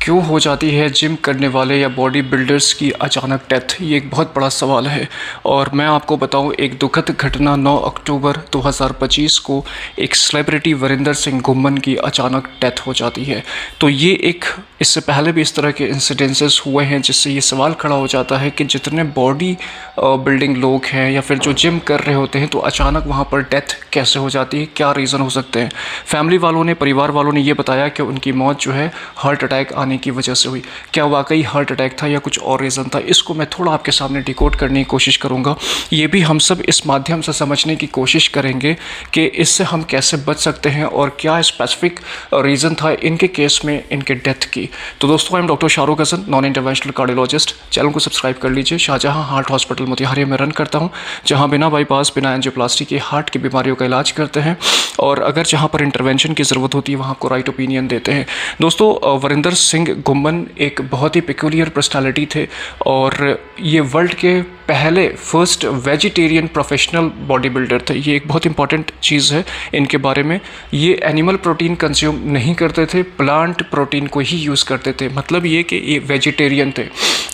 क्यों हो जाती है जिम करने वाले या बॉडी बिल्डर्स की अचानक डेथ? ये एक बहुत बड़ा सवाल है और मैं आपको बताऊं, एक दुखद घटना 9 अक्टूबर 2025 को एक सेलिब्रिटी वरिंदर सिंह घुम्मन की अचानक डेथ हो जाती है। तो ये एक इससे पहले भी इस तरह के इंसिडेंसेस हुए हैं, जिससे ये सवाल खड़ा हो जाता है कि जितने बॉडी बिल्डिंग लोग हैं या फिर जो जिम कर रहे होते हैं, तो अचानक वहाँ पर डेथ कैसे हो जाती है, क्या रीज़न हो सकते हैं। फैमिली वालों ने, परिवार वालों ने ये बताया कि उनकी मौत जो है हार्ट अटैक आने की वजह से हुई। क्या वाकई हार्ट अटैक था या कुछ और रीज़न था, इसको मैं थोड़ा आपके सामने डिकोड करने की कोशिश करूँगा। ये भी हम सब इस माध्यम से समझने की कोशिश करेंगे कि इससे हम कैसे बच सकते हैं और क्या स्पेसिफिक रीज़न था इनके केस में, इनके डेथ की। तो दोस्तों, I am doctor Shahrukh Hasan, non interventional cardiologist. Channel को सब्सक्राइब कर लीजिए। शाहजहां हार्ट हॉस्पिटल मोतिहारी में रन करता हूं, जहां बिना बाईपास, बिना एंजियोप्लास्टी के हार्ट की बीमारियों का इलाज करते हैं, और अगर जहां पर इंटरवेंशन की ज़रूरत होती है वहां आपको राइट ओपिनियन देते हैं। दोस्तों, वरिंदर सिंह घुम्मन एक बहुत ही पेक्यूलियर पर्सनालिटी थे और ये वर्ल्ड के पहले first vegetarian professional body builder थे। ये एक बहुत इंपॉर्टेंट चीज़ है इनके बारे में। ये एनिमल प्रोटीन कंज्यूम नहीं करते थे, प्लांट प्रोटीन को ही यूज़ करते थे। मतलब ये कि ये वेजिटेरियन थे।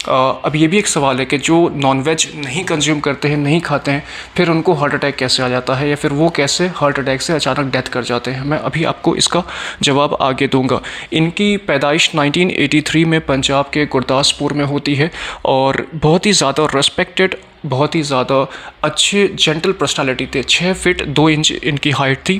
अब ये भी एक सवाल है कि जो नॉन वेज नहीं कंज्यूम करते हैं, नहीं खाते हैं, फिर उनको हार्ट अटैक कैसे आ जाता है या फिर वो कैसे हार्ट अटैक से अचानक डेथ कर जाते हैं। मैं अभी आपको इसका जवाब आगे दूंगा। इनकी पैदाइश 1983 में पंजाब के गुरदासपुर में होती है और बहुत ही ज़्यादा रेस्पेक्टेड, बहुत ही ज़्यादा अच्छे जेंटल पर्सनालिटी थे। 6 फीट 2 इंच इनकी हाइट थी।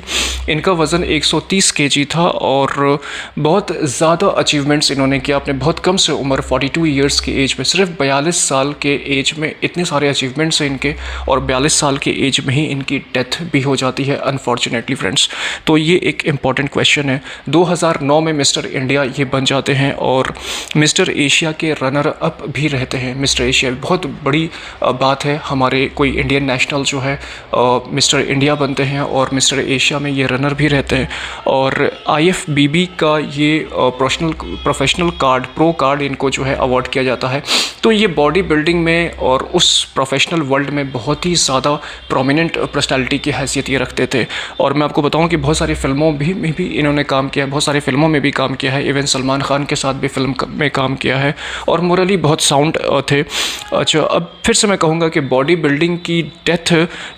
इनका वज़न 130 केजी था और बहुत ज़्यादा अचीवमेंट्स इन्होंने किया अपने बहुत कम से उम्र 42 इयर्स की एज में। सिर्फ 42 साल के एज में इतने सारे अचीवमेंट्स हैं इनके, और 42 साल के एज में ही इनकी डेथ भी हो जाती है अनफॉर्चुनेटली फ्रेंड्स। तो ये एक इम्पॉर्टेंट क्वेश्चन है। 2009 में मिस्टर इंडिया ये बन जाते हैं और मिस्टर एशिया के रनर अप भी रहते हैं। मिस्टर एशिया बहुत बड़ी बात है, हमारे कोई इंडियन नेशनल जो है मिस्टर इंडिया बनते हैं और मिस्टर एशिया में ये रनर भी रहते हैं। और IFBB का ये प्रोफेशनल कार्ड, प्रो कार्ड इनको जो है अवार्ड किया जाता है। तो ये बॉडी बिल्डिंग में और उस प्रोफेशनल वर्ल्ड में बहुत ही ज़्यादा प्रोमिनेंट पर्सनालिटी की हैसियत ये रखते थे। और मैं आपको बताऊं कि बहुत सारी फिल्मों में भी इन्होंने काम किया है, बहुत सारी फिल्मों में भी काम किया है। इवन सलमान खान के साथ भी फिल्म में काम किया है और मोरली बहुत साउंड थे। अच्छा, अब फिर से मैं कहूँगा कि बॉडी बिल्डिंग की डेथ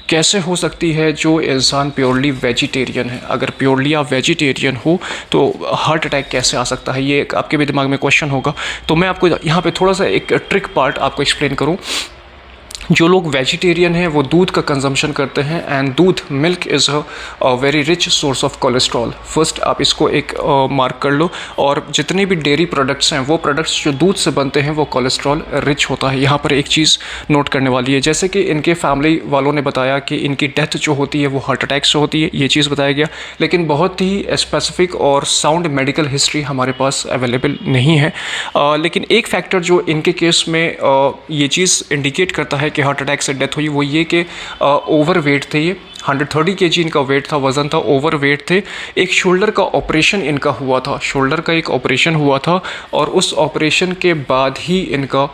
कैसे हो सकती है जो इंसान प्योरली वेजिटेरियन है। अगर प्योरली आप वेजिटेरियन हो तो हार्ट अटैक कैसे आ सकता है, ये आपके भी दिमाग में क्वेश्चन होगा। तो मैं आपको यहाँ पे थोड़ा सा एक ट्रिक पार्ट आपको एक्सप्लेन करूँ। जो लोग वेजिटेरियन हैं वो दूध का कंजम्पशन करते हैं, एंड दूध, milk is a very rich source of cholesterol. First आप इसको एक मार्क कर लो। और जितने भी डेयरी प्रोडक्ट्स हैं, वो प्रोडक्ट्स जो दूध से बनते हैं वो कोलेस्ट्रॉल रिच होता है। यहाँ पर एक चीज़ नोट करने वाली है, जैसे कि इनके फैमिली वालों ने बताया कि इनकी डेथ जो होती है वो हार्ट अटैक से होती है, ये चीज़ बताया गया, लेकिन बहुत ही स्पेसिफिक और साउंड मेडिकल हिस्ट्री हमारे पास अवेलेबल नहीं है। लेकिन एक फैक्टर जो इनके केस में ये चीज़ इंडिकेट करता है कि हार्ट अटैक से डेथ हुई, वो ये कि ओवर वेट थे। ये 130 kg इनका वेट था, वज़न था, ओवर वेट थे। एक शोल्डर का ऑपरेशन इनका हुआ था, शोल्डर का एक ऑपरेशन हुआ था और उस ऑपरेशन के बाद ही इनका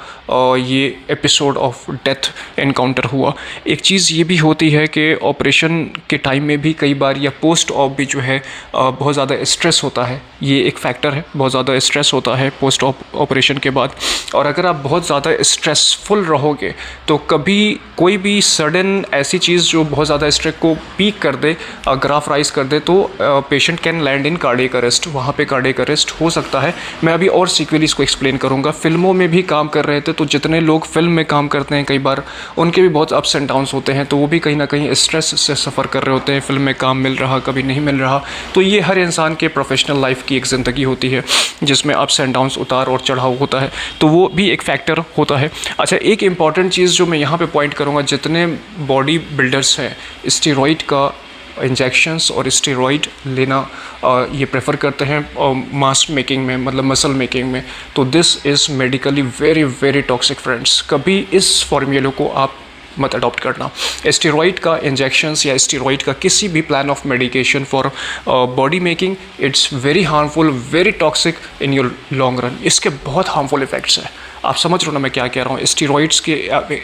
ये एपिसोड ऑफ डेथ इनकाउंटर हुआ। एक चीज़ ये भी होती है कि ऑपरेशन के टाइम में भी कई बार या पोस्ट ऑप भी जो है बहुत ज़्यादा स्ट्रेस होता है। ये एक फैक्टर है, बहुत ज़्यादा स्ट्रेस होता है पोस्ट ऑपरेशन के बाद। और अगर आप बहुत ज़्यादा स्ट्रेसफुल रहोगे तो कभी कोई भी सडन ऐसी चीज़ जो बहुत ज़्यादा स्ट्रेस को पीक कर दे, ग्राफ राइज कर दे, तो patient can land in cardiac arrest. वहाँ पे कार्डियक अरेस्ट हो सकता है। मैं अभी और सीक्वेंस इसको एक्सप्लेन करूँगा। फिल्मों में भी काम कर रहे थे, तो जितने लोग फिल्म में काम करते हैं कई बार उनके भी बहुत अप्स एंड डाउन्स होते हैं, तो वो भी कहीं ना कहीं स्ट्रेस से सफ़र कर रहे होते हैं। फिल्म में काम मिल रहा, कभी नहीं मिल रहा। तो ये हर इंसान के प्रोफेशनल लाइफ की एक ज़िंदगी होती है जिसमें अप्स एंड डाउन्स, उतार और चढ़ाव होता है, तो वो भी एक फैक्टर होता है। अच्छा, एक इंपॉर्टेंट चीज़ जो मैं यहाँ पे पॉइंट करूँगा, जितने बॉडी बिल्डर्स हैं स्टेरॉइड का इंजेक्शंस और स्टेरॉइड लेना ये प्रेफर करते हैं मास मेकिंग में, मतलब मसल मेकिंग में, तो this is medically very very toxic friends. कभी इस फॉर्मूले को आप मत अडॉप्ट करना। स्टेरॉइड का इंजेक्शंस या स्टेरॉइड का किसी भी plan of medication for body making, it's very harmful, very toxic in your long run. इसके बहुत हार्मफुल इफेक्ट्स हैं। आप समझ रहे हो ना मैं क्या कह रहा हूँ। स्टीरॉइड्स के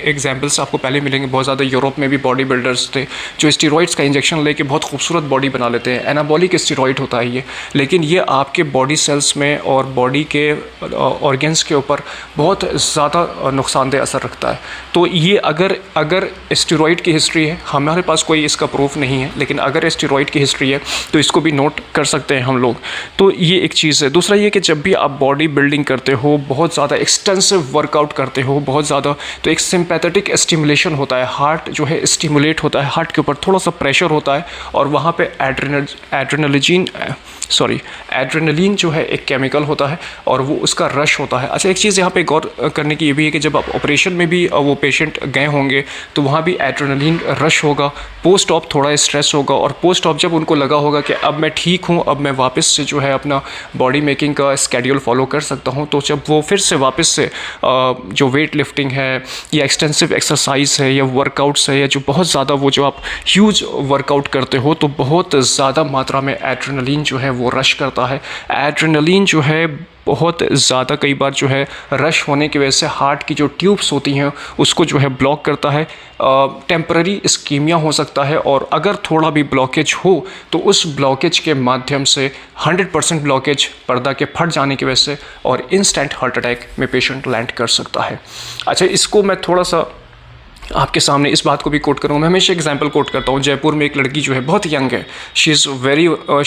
एग्जांपल्स आपको पहले मिलेंगे, बहुत ज़्यादा यूरोप में भी बॉडी बिल्डर्स थे जो स्टीरॉइड्स का इंजेक्शन लेके बहुत खूबसूरत बॉडी बना लेते हैं। एनाबॉलिक स्टीरॉइड होता है ये, लेकिन ये आपके बॉडी सेल्स में और बॉडी के ऑर्गन्स के ऊपर बहुत ज़्यादा नुकसानदेह असर रखता है। तो ये अगर स्टीरॉइड की हिस्ट्री है, हमारे पास कोई इसका प्रूफ नहीं है, लेकिन अगर स्टीरॉइड की हिस्ट्री है तो इसको भी नोट कर सकते हैं हम लोग। तो ये एक चीज़ है। दूसरा ये कि जब भी आप बॉडी बिल्डिंग करते हो, बहुत ज़्यादा एक्सटेंसिव वर्कआउट करते हो बहुत ज़्यादा, तो एक सिंपैथेटिक स्टिमुलेशन होता है, हार्ट जो है स्टिमुलेट होता है, हार्ट के ऊपर थोड़ा सा प्रेशर होता है और वहाँ पे एड्रेनलिन जो है एक केमिकल होता है और वो उसका रश होता है। अच्छा, एक चीज़ यहाँ पे गौर करने की ये भी है कि जब आप ऑपरेशन में भी वो पेशेंट गए होंगे तो वहाँ भी एड्रेनलिन रश होगा, पोस्ट ऑप थोड़ा स्ट्रेस होगा, और पोस्ट ऑप जब उनको लगा होगा कि अब मैं ठीक हूँ, अब मैं वापस से जो है अपना बॉडी मेकिंग का स्केड्यूल फॉलो कर सकता हूँ, तो जब वो फिर से वापस से जो वेट लिफ्टिंग है या एक्सटेंसिव एक्सरसाइज है या वर्कआउट्स है या जो बहुत ज़्यादा वो जो आप ह्यूज वर्कआउट करते हो, तो बहुत ज़्यादा मात्रा में एड्रेनलिन जो है वो रश करता है। एड्रेनलिन जो है बहुत ज़्यादा कई बार जो है रश होने की वजह से हार्ट की जो ट्यूब्स होती हैं उसको जो है ब्लॉक करता है, टेम्पररी इस्कीमिया हो सकता है, और अगर थोड़ा भी ब्लॉकेज हो तो उस ब्लॉकेज के माध्यम से 100% ब्लॉकेज पर्दा के फट जाने की वजह से और इंस्टेंट हार्ट अटैक में पेशेंट लैंड कर सकता है। अच्छा, इसको मैं थोड़ा सा आपके सामने इस बात को भी कोट करूँगा। मैं हमेशा एग्जांपल कोट करता हूँ। जयपुर में एक लड़की जो है बहुत यंग है, she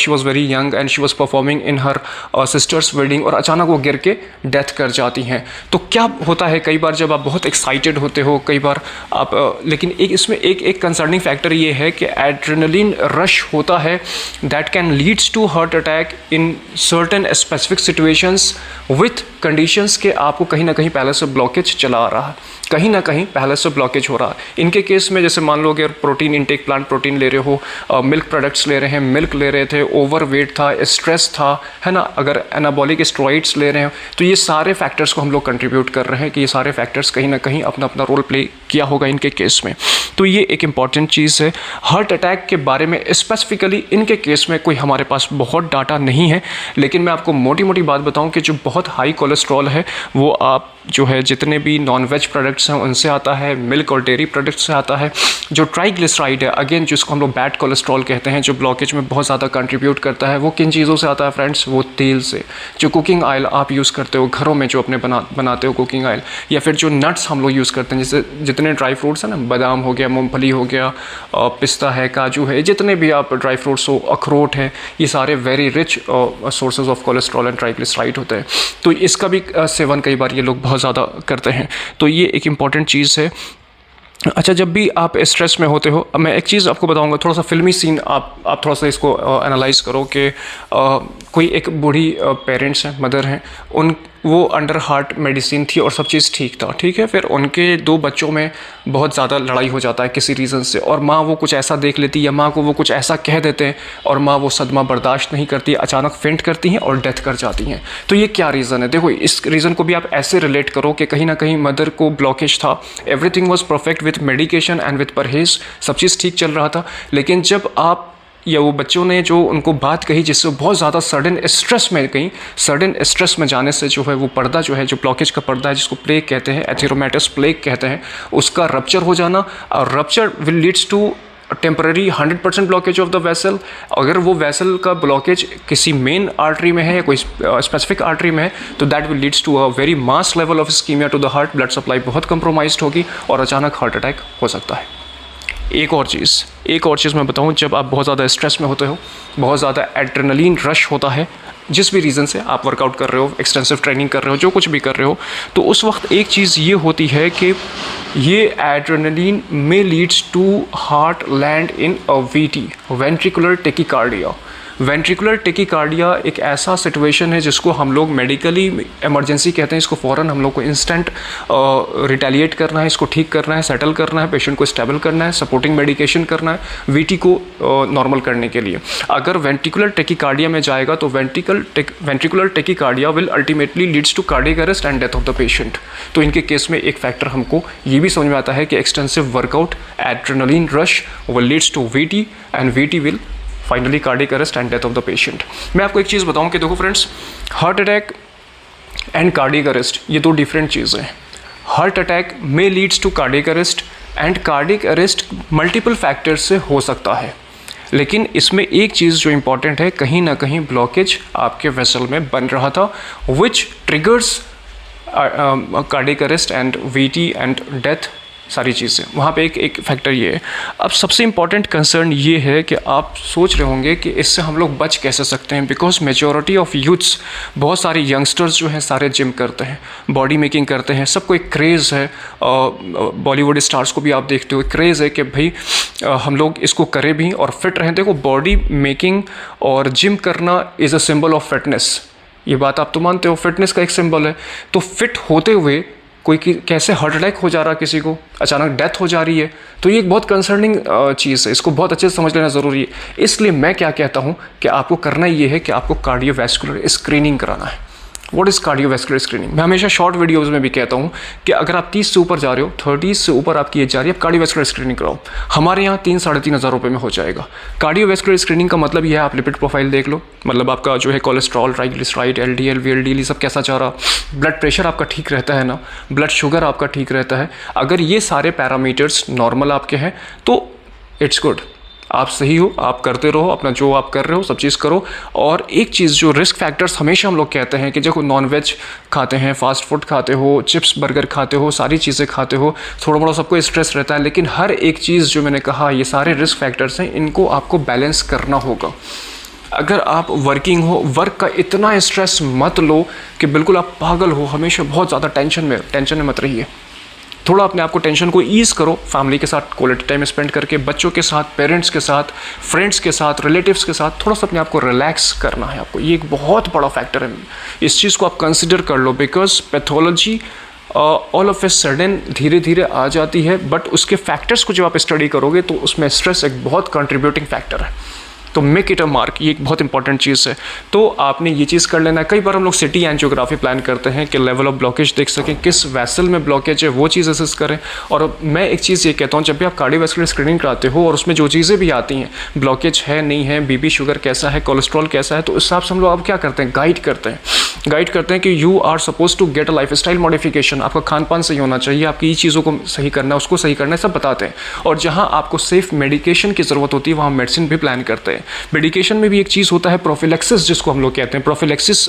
was very young and she was performing in her sisters wedding, और अचानक वो गिर के डेथ कर जाती हैं। तो क्या होता है कई बार जब आप बहुत एक्साइटेड होते हो, कई बार आप लेकिन इसमें एक कंसर्निंग फैक्टर ये है कि एड्रेनलिन रश होता है that can leads to heart attack in certain specific situations with conditions के आपको कहीं ना कहीं पहले से ब्लॉकेज चला आ रहा है, कहीं ना कहीं पहले से ब्लॉकेज हो रहा है। इनके केस में जैसे मान लो अगर प्रोटीन इंटेक, प्लांट प्रोटीन ले रहे हो, मिल्क प्रोडक्ट्स ले रहे हैं, मिल्क ले रहे थे, ओवरवेट था, स्ट्रेस था, है ना, अगर एनाबॉलिक स्टेरॉइड्स ले रहे हैं, तो ये सारे फैक्टर्स को हम लोग कंट्रीब्यूट कर रहे हैं कि ये सारे फैक्टर्स कहीं ना कहीं अपना अपना रोल प्ले किया होगा इनके केस में। तो ये एक इंपॉर्टेंट चीज़ है। हार्ट अटैक के बारे में स्पेसिफिकली इनके केस में कोई हमारे पास बहुत डाटा नहीं है, लेकिन मैं आपको मोटी मोटी बात बताऊं कि जो बहुत हाई कोलेस्ट्रॉल है वो आप जो है जितने भी नॉन वेज प्रोडक्ट्स हैं उनसे आता है, मिल्क और डेयरी प्रोडक्ट्स से आता है। जो ट्राइग्लिसराइड है, अगेन जिसको हम लोग बैड कोलेस्ट्रॉल कहते हैं, जो ब्लॉकेज में बहुत ज़्यादा कंट्रीब्यूट करता है, वो किन चीज़ों से आता है फ्रेंड्स? वो तेल से। जो कुकिंग ऑयल आप यूज़ करते हो घरों में, जो अपने बनाते हो कुकिंग ऑयल, या फिर जो नट्स हम लोग यूज़ करते हैं, जैसे जितने ड्राई फ्रूट्स हैं ना, बादाम हो गया, मूंगफली हो गया, पिस्ता है, काजू है, जितने भी आप ड्राई फ्रूट्स हो, अखरोट है, ये सारे very rich sources of cholesterol and triglyceride होते हैं। तो इसका भी सेवन कई बार ये लोग बहुत ज़्यादा करते हैं। तो ये एक इम्पॉर्टेंट चीज़ है। अच्छा, जब भी आप स्ट्रेस में होते हो, मैं एक चीज़ आपको बताऊंगा, थोड़ा सा फिल्मी सीन आप थोड़ा सा इसको एनालाइज करो कि कोई एक बूढ़ी पेरेंट्स हैं, मदर हैं, वो अंडर हार्ट मेडिसिन थी और सब चीज़ ठीक था, ठीक है। फिर उनके 2 बच्चों में बहुत ज़्यादा लड़ाई हो जाता है किसी रीज़न से, और माँ वो कुछ ऐसा देख लेती है या माँ को वो कुछ ऐसा कह देते हैं और माँ वो सदमा बर्दाश्त नहीं करती, अचानक फेंट करती हैं और डेथ कर जाती हैं। तो ये क्या रीज़न है? देखो, इस रीज़न को भी आप ऐसे रिलेट करो कि कहीं ना कहीं मदर को ब्लॉकेज था, everything was perfect with medication and with परहेज, सब चीज़ ठीक चल रहा था, लेकिन जब आप या वो बच्चों ने जो उनको बात कही जिससे बहुत ज़्यादा सडन स्ट्रेस में गई, सडन स्ट्रेस में जाने से जो है वो पर्दा जो है, जो ब्लॉकेज का पर्दा है, जिसको प्लेग कहते हैं, एथेरोमेटस प्लेग कहते हैं, उसका रप्चर हो जाना, और rupture will leads to temporary 100% blockage of the vessel. अगर वो वेसल का ब्लॉकेज किसी मेन आर्टरी में है या कोई स्पेसिफिक आर्टरी में है, तो that will leads to a very mass level of ischemia to the heart, blood supply बहुत कंप्रोमाइज्ड होगी और अचानक हार्ट अटैक हो सकता है। एक और चीज़ मैं बताऊं, जब आप बहुत ज़्यादा स्ट्रेस में होते हो, बहुत ज़्यादा एड्रेनलिन रश होता है, जिस भी रीज़न से आप वर्कआउट कर रहे हो, एक्सटेंसिव ट्रेनिंग कर रहे हो, जो कुछ भी कर रहे हो, तो उस वक्त एक चीज़ ये होती है कि ये एड्रेनलिन में leads to heart land in a VT, ventricular tachycardia. Ventricular tachycardia एक ऐसा सिचुएशन है जिसको हम लोग मेडिकली इमरजेंसी कहते हैं। इसको फ़ौरन हम लोग को इंस्टेंट रिटेलिएट करना है, इसको ठीक करना है, सेटल करना है, पेशेंट को स्टेबल करना है, सपोर्टिंग मेडिकेशन करना है वीटी को नॉर्मल करने के लिए। अगर वेंट्रिकुलर टेकिकार्डिया में जाएगा तो ventricular tachycardia will ultimately leads to cardiac arrest and death of the patient. तो इनके केस में एक फैक्टर हमको ये भी समझ में आता है कि extensive workout, adrenaline rush will leads to VT and VT will finally cardiac arrest and death of the patient. मैं आपको एक चीज़ बताऊं कि देखो friends, heart attack and cardiac arrest, ये दो डिफरेंट चीज़ें हैं। हार्ट अटैक में leads to cardiac arrest and cardiac arrest multiple factors से हो सकता है, लेकिन इसमें एक चीज़ जो इम्पॉर्टेंट है, कहीं ना कहीं ब्लॉकेज आपके वेसल में बन रहा था which triggers cardiac arrest and VT and death, सारी चीज़ें वहाँ पे एक फैक्टर ये है। अब सबसे इम्पॉर्टेंट कंसर्न ये है कि आप सोच रहे होंगे कि इससे हम लोग बच कैसे सकते हैं, बिकॉज मेजॉरिटी ऑफ यूथ्स, बहुत सारे यंगस्टर्स जो हैं सारे जिम करते हैं, बॉडी मेकिंग करते हैं, सबको एक क्रेज़ है। बॉलीवुड स्टार्स को भी आप देखते हो, क्रेज़ है कि भाई हम लोग इसको करें भी और फिट रहें। देखो, बॉडी मेकिंग और जिम करना is a symbol of fitness, ये बात आप तो मानते हो, फिटनेस का एक सिंबल है। तो फिट होते हुए कोई कैसे हार्ट अटैक हो जा रहा है, किसी को अचानक डेथ हो जा रही है, तो ये एक बहुत कंसर्निंग चीज़ है, इसको बहुत अच्छे से समझ लेना ज़रूरी है। इसलिए मैं क्या कहता हूँ कि आपको करना ये है कि आपको कार्डियोवैस्कुलर स्क्रीनिंग कराना है। What is cardiovascular screening? मैं हमेशा शॉर्ट वीडियोज़ में भी कहता हूँ कि अगर आप 30 से ऊपर जा रहे हो, 30 से ऊपर आपकी एज जा रही है, आप कार्डियोवैस्कुलर स्क्रीनिंग कराओ। हमारे यहाँ 3-3.5 हज़ार रुपये में हो जाएगा। कार्डियोवैस्कुलर स्क्रीनिंग का मतलब यह है, आप लिपिड प्रोफाइल देख लो, मतलब आपका जो है कोलेस्ट्रॉल, ट्राइग्लिसराइड, LDL, VLDL, ये सब कैसा जा रहा, ब्लड प्रेशर आपका ठीक रहता है ना, ब्लड शुगर आपका ठीक रहता है। अगर ये सारे पैरामीटर्स नॉर्मल आपके हैं तो इट्स गुड, आप सही हो, आप करते रहो अपना जो आप कर रहे हो, सब चीज़ करो। और एक चीज़ जो रिस्क फैक्टर्स हमेशा हम लोग कहते हैं कि जो नॉन वेज खाते हैं, फास्ट फूड खाते हो, चिप्स बर्गर खाते हो, सारी चीज़ें खाते हो, थोड़ा मोड़ा सबको स्ट्रेस रहता है, लेकिन हर एक चीज़ जो मैंने कहा, ये सारे रिस्क फैक्टर्स हैं, इनको आपको बैलेंस करना होगा। अगर आप वर्किंग हो, वर्क का इतना स्ट्रेस मत लो कि बिल्कुल आप पागल हो, हमेशा बहुत ज़्यादा टेंशन में मत रहिए। थोड़ा अपने आप को टेंशन को ईज़ करो, फैमिली के साथ क्वालिटी टाइम स्पेंड करके, बच्चों के साथ, पेरेंट्स के साथ, फ्रेंड्स के साथ, रिलेटिव्स के साथ, थोड़ा सा अपने आप को रिलैक्स करना है आपको। ये एक बहुत बड़ा फैक्टर है, इस चीज़ को आप कंसिडर कर लो, because pathology all of a sudden धीरे धीरे आ जाती है, बट उसके फैक्टर्स को जब आप स्टडी करोगे तो उसमें स्ट्रेस एक बहुत कंट्रीब्यूटिंग फैक्टर है। तो मेक इट अ मार्क, ये एक बहुत इंपॉर्टेंट चीज़ है। तो आपने ये चीज़ कर लेना है। कई बार हम लोग सिटी एंजियोग्राफी प्लान करते हैं कि लेवल ऑफ ब्लॉकेज देख सकें, किस वेसल में ब्लॉकेज है, वो चीज़ असेस करें। और मैं एक चीज़ ये कहता हूँ, जब भी आप कार्डियोवैस्कुलर स्क्रीनिंग कराते हो और उसमें जो चीज़ें भी आती हैं, ब्लॉकेज है नहीं है, बीपी शुगर कैसा है, कोलेस्ट्रॉल कैसा है, तो उस हिसाब से हम लोग अब क्या करते हैं, गाइड करते हैं कि you are suppose to get a life style modification, आपका खान पान सही होना चाहिए, आपकी ये चीज़ों को सही करना है, उसको सही करना है, सब बताते हैं। और जहाँ आपको सेफ मेडिकेशन की ज़रूरत होती है, वहाँ मेडिसिन भी प्लान करते हैं। मेडिकेशन में भी एक चीज़ होता है प्रोफिलैक्सिस, जिसको हम लोग कहते हैं। प्रोफिलैक्सिस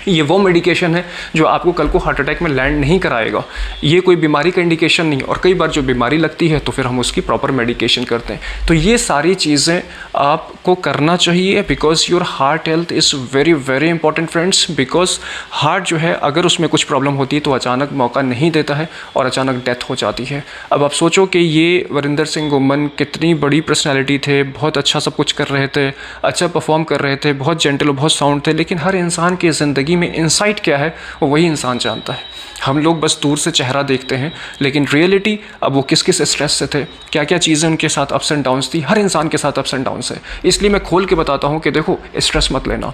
ये वो मेडिकेशन है जो आपको कल को हार्ट अटैक में लैंड नहीं कराएगा। ये कोई बीमारी का इंडिकेशन नहीं, और कई बार जो बीमारी लगती है तो फिर हम उसकी प्रॉपर मेडिकेशन करते हैं। तो ये सारी चीज़ें आपको करना चाहिए, because your heart health is very very important friends. Because heart जो है, अगर उसमें कुछ प्रॉब्लम होती है तो अचानक मौका नहीं देता है और अचानक डेथ हो जाती है। अब आप सोचो कि ये वरिंदर सिंह गुम्मन कितनी बड़ी पर्सनैलिटी थे, बहुत अच्छा सब कुछ कर रहे थे, अच्छा परफॉर्म कर रहे थे, बहुत जेंटल और बहुत साउंड थे, लेकिन हर इंसान की ज़िंदगी में इनसाइट क्या है वो वही इंसान जानता है। हम लोग बस दूर से चेहरा देखते हैं, लेकिन रियलिटी अब वो किस किस स्ट्रेस से थे, क्या क्या चीज़ें उनके साथ अप्स एंड डाउन्स थी। हर इंसान के साथ अप्स एंड डाउन्स है, इसलिए मैं खोल के बताता हूँ कि देखो, स्ट्रेस मत लेना।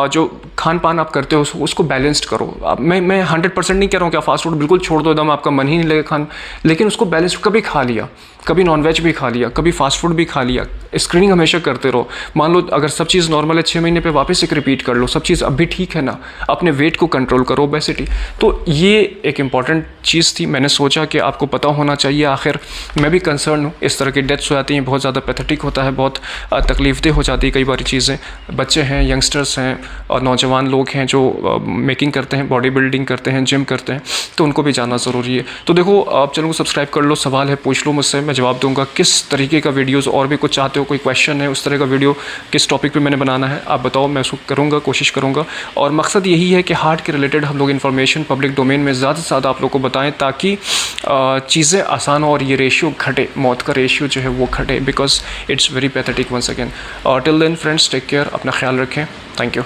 जो खान पान आप करते हो उसको बैलेंस्ड करो। मैं 100% नहीं कह रहा हूँ कि आप फास्ट फूड बिल्कुल छोड़ दो, एकदम आपका मन ही नहीं लगेगा खान, लेकिन उसको बैलेंस, कभी खा लिया, कभी नॉनवेज भी खा लिया, कभी फास्ट फूड भी खा लिया। स्क्रीनिंग हमेशा करते रहो। मान लो अगर सब चीज़ नॉर्मल है, 6 महीने पे वापस एक रिपीट कर लो, सब चीज़ अब भी ठीक है ना, अपने वेट को कंट्रोल करो, ओबेसिटी। तो ये एक इंपॉर्टेंट चीज़ थी, मैंने सोचा कि आपको पता होना चाहिए। आखिर मैं भी कंसर्न हूँ, इस तरह की डेथ्स हो जाती हैं, बहुत ज़्यादा पैथेटिक होता है, बहुत तकलीफदेह हो जाती है कई बार चीज़ें। बच्चे हैं, यंगस्टर्स हैं और नौजवान लोग हैं जो मेकिंग करते हैं, बॉडी बिल्डिंग करते हैं, जिम करते हैं, तो उनको भी जानना ज़रूरी है। तो देखो, आप चैनल को सब्सक्राइब कर लो, सवाल है पूछ लो मुझसे, मैं जवाब दूंगा। किस तरीके का वीडियोस और भी कुछ चाहते हो, कोई क्वेश्चन है, उस तरह का वीडियो किस टॉपिक पे मैंने बनाना है, आप बताओ, मैं उसको करूँगा, कोशिश करूँगा। और मकसद यही है कि हार्ट के रिलेटेड हम लोग इन्फॉर्मेशन पब्लिक डोमेन में ज़्यादा से ज़्यादा आप लोग को बताएं, ताकि चीज़ें आसान हो और ये रेशियो घटे, मौत का रेशियो जो है वो घटे, because it's very pathetic once again. Till then friends, take care, अपना ख्याल रखें। Thank you.